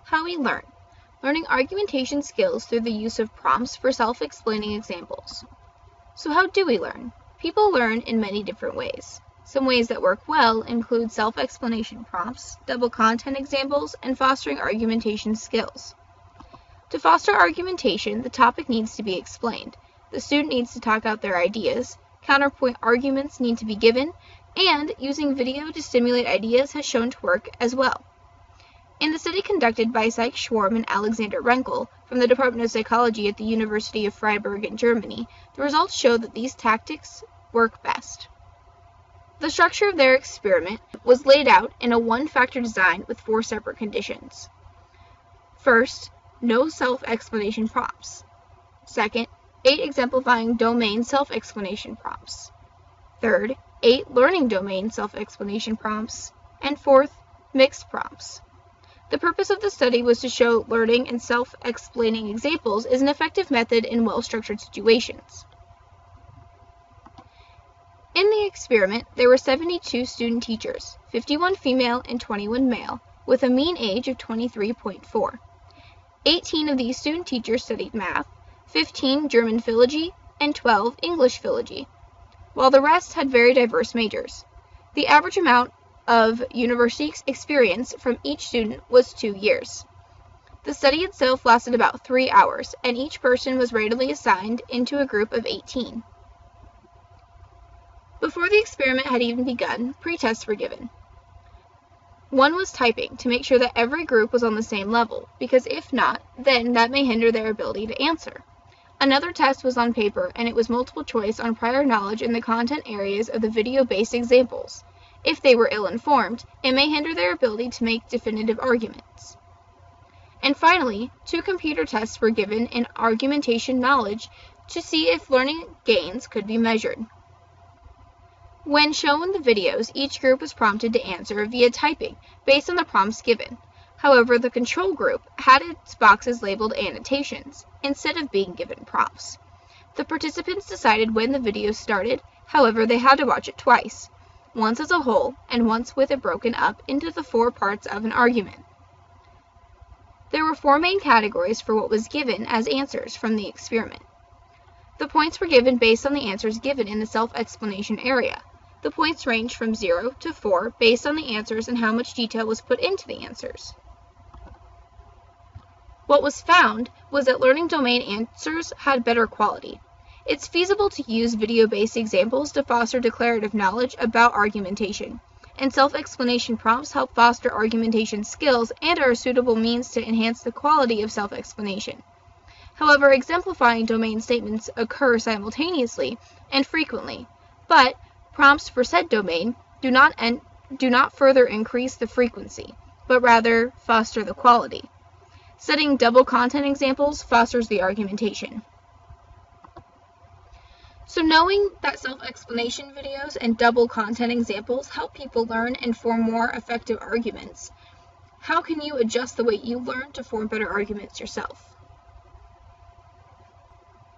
How we learn. Learning argumentation skills through the use of prompts for self-explaining examples. So how do we learn? People learn in many different ways. Some ways that work well include self-explanation prompts, double content examples, and fostering argumentation skills. To foster argumentation, the topic needs to be explained. The student needs to talk out their ideas, counterpoint arguments need to be given, and using video to stimulate ideas has shown to work as well. In the study conducted by Sykes Schwarm and Alexander Renkel from the Department of Psychology at the University of Freiburg in Germany, the results show that these tactics work best. The structure of their experiment was laid out in a one-factor design with 4 separate conditions. First, no self-explanation prompts. Second, 8 exemplifying domain self-explanation prompts. Third, 8 learning domain self-explanation prompts. And fourth, mixed prompts. The purpose of the study was to show learning and self-explaining examples is an effective method in well-structured situations. In the experiment, there were 72 student teachers, 51 female and 21 male, with a mean age of 23.4. 18 of these student teachers studied math, 15 German philology, and 12 English philology, while the rest had very diverse majors. The average amount of university experience from each student was 2 years. The study itself lasted about 3 hours, and each person was randomly assigned into a group of 18. Before the experiment had even begun, pre-tests were given. One was typing, to make sure that every group was on the same level, because if not, then that may hinder their ability to answer. Another test was on paper, and it was multiple choice on prior knowledge in the content areas of the video-based examples. If they were ill-informed, it may hinder their ability to make definitive arguments. And finally, 2 computer tests were given in argumentation knowledge to see if learning gains could be measured. When shown the videos, each group was prompted to answer via typing, based on the prompts given. However, the control group had its boxes labeled annotations, instead of being given prompts. The participants decided when the video started, however, they had to watch it twice, once as a whole, and once with it broken up into the 4 parts of an argument. There were 4 main categories for what was given as answers from the experiment. The points were given based on the answers given in the self-explanation area. The points ranged from 0 to 4 based on the answers and how much detail was put into the answers. What was found was that learning domain answers had better quality. It's feasible to use video-based examples to foster declarative knowledge about argumentation, and self-explanation prompts help foster argumentation skills and are a suitable means to enhance the quality of self-explanation. However, exemplifying domain statements occur simultaneously and frequently, but prompts for said domain do not further increase the frequency, but rather foster the quality. Setting double content examples fosters the argumentation. So knowing that self-explanation videos and double content examples help people learn and form more effective arguments, how can you adjust the way you learn to form better arguments yourself?